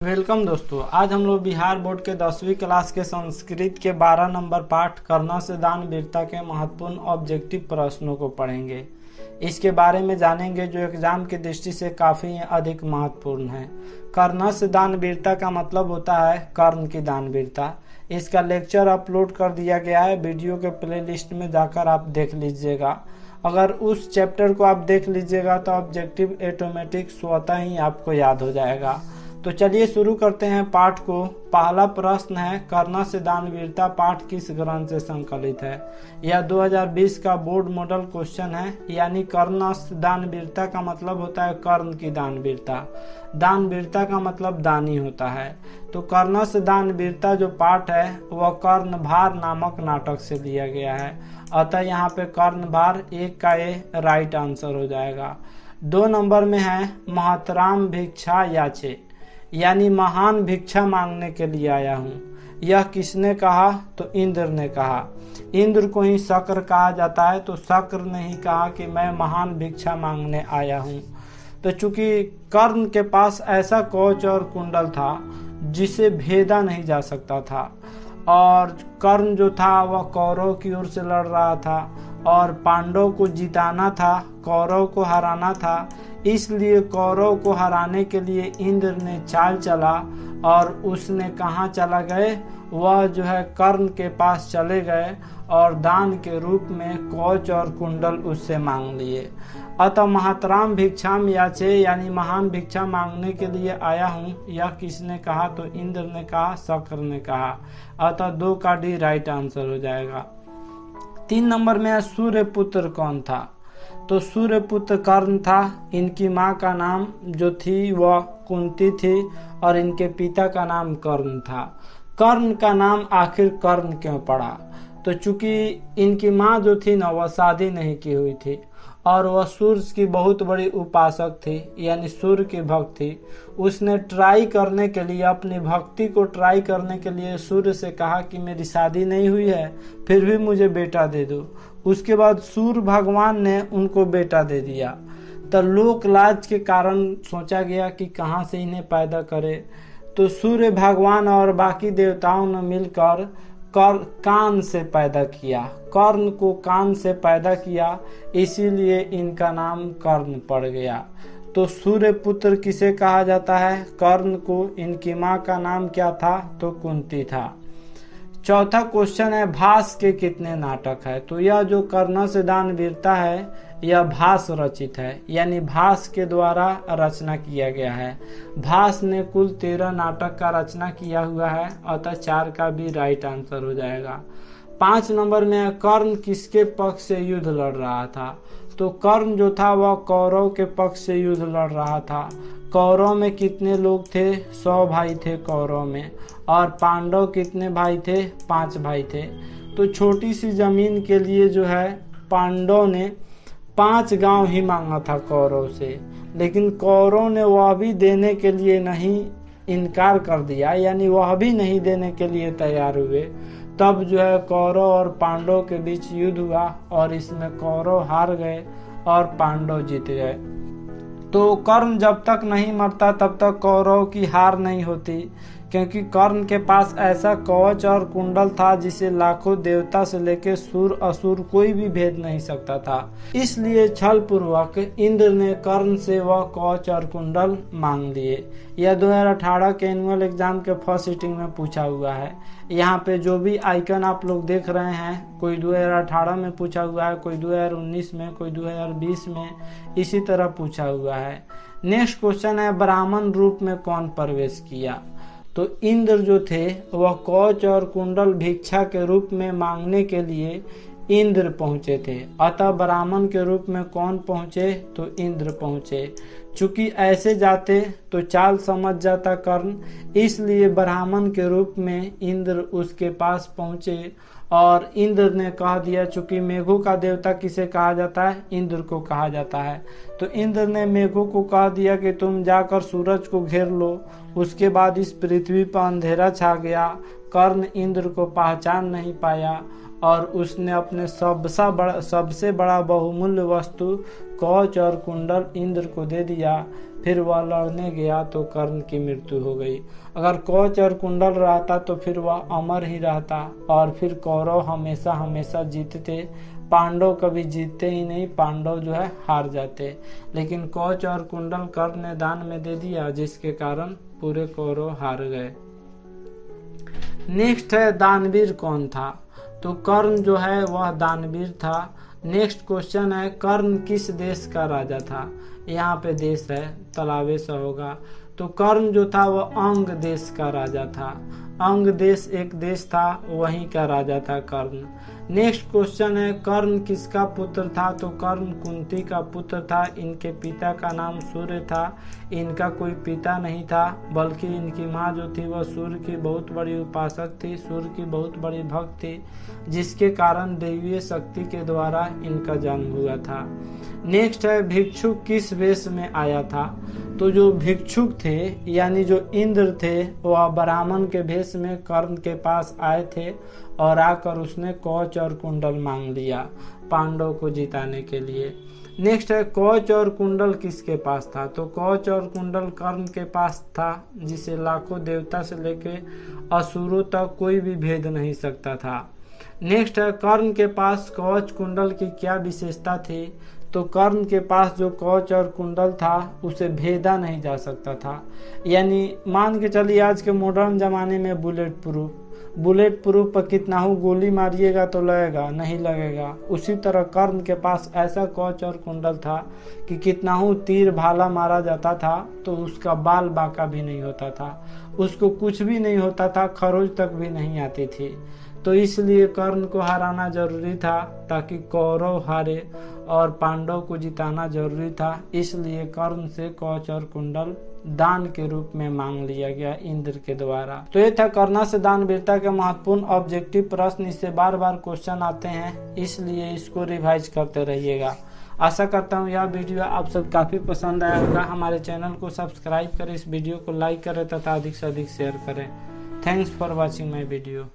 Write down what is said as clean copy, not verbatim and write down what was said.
Welcome दोस्तों। आज हम लोग बिहार बोर्ड के 10वीं क्लास के संस्कृत के 12 नंबर पाठ करना से दान वीरता के महत्वपूर्ण ऑब्जेक्टिव प्रश्नों को पढ़ेंगे। इसके बारे में जानेंगे जो एग्जाम की दृष्टि से काफी अधिक महत्वपूर्ण है। करना से दान वीरता का मतलब होता है कर्ण की दान वीरता। इसका लेक्चर अपलोड कर दिया गया है, वीडियो के प्लेलिस्ट में जाकर आप देख लीजिएगा। अगर उस चैप्टर को आप देख लीजिएगा तो ऑब्जेक्टिव ऑटोमेटिक स्वतः ही आपको याद हो जाएगा। तो चलिए शुरू करते हैं पाठ को। पहला प्रश्न है, करना से दान वीरता पाठ किस ग्रंथ से संकलित है। यह 2020 का बोर्ड मॉडल क्वेश्चन है। यानी करना से दान वीरता का मतलब होता है कर्ण की दान वीरता। दान वीरता का मतलब दानी होता है। तो करना से दान वीरता जो पाठ है वह कर्णभार नामक नाटक से लिया गया है। अतः यहाँ पे कर्णभार एक का ए राइट आंसर हो जाएगा। 2 नंबर में है, महतराम भिक्षा याचे, यानी महान भिक्षा मांगने के लिए आया हूँ। यह किसने कहा? तो इंद्र ने कहा। इंद्र को ही शक्र कहा जाता है, तो शक्र ने ही कहा कि मैं महान भिक्षा मांगने आया हूँ। तो चूंकि कर्ण के पास ऐसा कवच और कुंडल था जिसे भेदा नहीं जा सकता था, और कर्ण जो था वह कौरव की ओर से लड़ रहा था और पांडव को जिताना था, कौरव को हराना था। इसलिए कौरव को हराने के लिए इंद्र ने चाल चला और उसने कहाँ चला गए, वह जो है कर्ण के पास चले गए और दान के रूप में कवच और कुंडल उससे मांग लिए। अतः महतराम भिक्षाम याचे, यानी महान भिक्षा मांगने के लिए आया हूँ, यह किसने कहा? तो इंद्र ने कहा, शक्र ने कहा। अतः 2 का डी राइट आंसर हो जाएगा। 3 नंबर में सूर्य पुत्र कौन था? तो सूर्य पुत्र कर्ण था। इनकी माँ का नाम जो थी वह कुंती थी और इनके पिता का नाम कर्ण था। कर्ण का नाम आखिर कर्ण क्यों पड़ा? तो चूंकि इनकी माँ जो थी ना वह शादी नहीं की हुई थी और वह सूर्य की बहुत बड़ी उपासक थी, यानी सूर्य की भक्त थी। उसने ट्राई करने के लिए, अपनी भक्ति को ट्राई करने के लिए सूर्य से कहा कि मेरी शादी नहीं हुई है, फिर भी मुझे बेटा दे दो। उसके बाद सूर्य भगवान ने उनको बेटा दे दिया। तो लोक लाज के कारण सोचा गया कि कहाँ से इन्हें पैदा करे। तो सूर्य भगवान और बाकी देवताओं ने मिलकर कान से पैदा किया, कर्ण को कान से पैदा किया, इसीलिए इनका नाम कर्ण पड़ गया। तो सूर्य पुत्र किसे कहा जाता है? कर्ण को। इनकी माँ का नाम क्या था? तो कुंती था। चौथा क्वेश्चन है, भास के कितने नाटक है? तो यह जो करना से दान वीरता है यह भास रचित है, यानी भास के द्वारा रचना किया गया है। भास ने कुल 13 नाटक का रचना किया हुआ है। अतः 4 का भी राइट आंसर हो जाएगा। 5 नंबर में कर्ण किसके पक्ष से युद्ध लड़ रहा था? तो कर्ण जो था वह कौरव के पक्ष से युद्ध लड़ रहा था। कौरव में कितने लोग थे? 100 भाई थे कौरव में। और पांडव कितने भाई थे? 5 भाई थे। तो छोटी सी जमीन के लिए जो है पांडव ने 5 गांव ही मांगा था कौरव से, लेकिन कौरव ने वह भी देने के लिए नहीं इनकार कर दिया, यानी वह भी नहीं देने के लिए तैयार हुए। तब जो है कौरव और पांडव के बीच युद्ध हुआ और इसमें कौरव हार गए और पांडव जीत गए। तो कर्ण जब तक नहीं मरता तब तक कौरव की हार नहीं होती, क्योंकि कर्ण के पास ऐसा कवच और कुंडल था जिसे लाखों देवता से लेकर सुर असुर कोई भी भेद नहीं सकता था। इसलिए छल पूर्वक इंद्र ने कर्ण से वह कवच और कुंडल मांग लिए। यह 2018 के एनुअल एग्जाम के फर्स्ट सीटिंग में पूछा हुआ है। यहाँ पे जो भी आइकन आप लोग देख रहे हैं, कोई 2018 में पूछा हुआ है, कोई 2019 में, कोई 2020 में, इसी तरह पूछा हुआ है। नेक्स्ट क्वेश्चन है, ब्राह्मण रूप में कौन प्रवेश किया? तो इंद्र जो थे वह कवच और कुंडल भिक्षा के रूप में मांगने के लिए इंद्र पहुंचे थे। अतः ब्राह्मण के रूप में कौन पहुंचे? तो इंद्र पहुंचे। चूंकि ऐसे जाते तो चाल समझ जाता कर्ण, इसलिए ब्राह्मण के रूप में इंद्र उसके पास पहुंचे और इंद्र ने कह दिया, चूंकि मेघों का देवता किसे कहा जाता है? इंद्र को कहा जाता है। तो इंद्र ने मेघों को कह दिया कि तुम जाकर सूरज को घेर लो। उसके बाद इस पृथ्वी पर अंधेरा छा गया। कर्ण इंद्र को पहचान नहीं पाया और उसने अपने सबसे बड़ा बहुमूल्य वस्तु कवच और कुंडल इंद्र को दे दिया। फिर वह लड़ने गया तो कर्ण की मृत्यु हो गई। अगर कवच और कुंडल रहता तो फिर वह अमर ही रहता और फिर कौरव हमेशा हमेशा जीतते। पांडव कभी जीतते ही नहीं, पांडव जो है हार जाते। लेकिन कवच और कुंडल कर्ण ने दान में दे दिया, जिसके कारण पूरे कौरव हार गए। नेक्स्ट है दानवीर कौन था? तो कर्ण जो है वह दानवीर था। नेक्स्ट क्वेश्चन है कर्ण किस देश का राजा था? यहाँ पे देश है, तलावे से होगा। तो कर्ण जो था वह अंग देश का राजा था। अंग देश एक देश था, वहीं का राजा था कर्ण। नेक्स्ट क्वेश्चन है कर्ण किसका पुत्र था? तो कर्ण कुंती का पुत्र था। इनके पिता का नाम सूर्य था। इनका कोई पिता नहीं था, बल्कि इनकी माँ जो थी वह सूर्य की बहुत बड़ी उपासक थी, सूर्य की बहुत बड़ी भक्त थी, जिसके कारण दैवीय शक्ति के द्वारा इनका जन्म हुआ था। नेक्स्ट है भिक्षुक किस वेश में आया था? तो जो भिक्षुक थे यानी जो इंद्र थे वह ब्राह्मण के वेश में कर्ण के पास आए थे और आकर उसने कवच और कुंडल मांग लिया पांडव को जिताने के लिए। नेक्स्ट है कवच और कुंडल किसके पास था? तो कवच और कुंडल कर्ण के पास था, जिसे लाखों देवता से लेके असुरों तक कोई भी भेद नहीं सकता था। नेक्स्ट है कर्ण के पास कवच कुंडल की क्या विशेषता थी? तो कर्ण के पास जो कवच और कुंडल था उसे भेदा नहीं जा सकता था। यानी मान के चलिए आज के मॉडर्न जमाने में बुलेट प्रूफ पर कितना हो गोली मारिएगा तो लगेगा नहीं लगेगा, उसी तरह कर्ण के पास ऐसा कवच और कुंडल था कि कितना हो तीर भाला मारा जाता था तो उसका बाल बाका भी नहीं होता था, उसको कुछ भी नहीं होता था, खरोच तक भी नहीं आती थी। तो इसलिए कर्ण को हराना जरूरी था ताकि कौरव हारे और पांडव को जिताना जरूरी था। इसलिए कर्ण से कवच और कुंडल दान के रूप में मांग लिया गया इंद्र के द्वारा। तो ये था कर्ण से दान वीरता के महत्वपूर्ण ऑब्जेक्टिव प्रश्न। इससे बार बार क्वेश्चन आते हैं, इसलिए इसको रिवाइज करते रहिएगा। आशा करता हूँ यह वीडियो आप सब काफी पसंद आया होगा। हमारे चैनल को सब्सक्राइब करें, इस वीडियो को लाइक करें तथा अधिक से अधिक शेयर करें। Thanks for watching my video.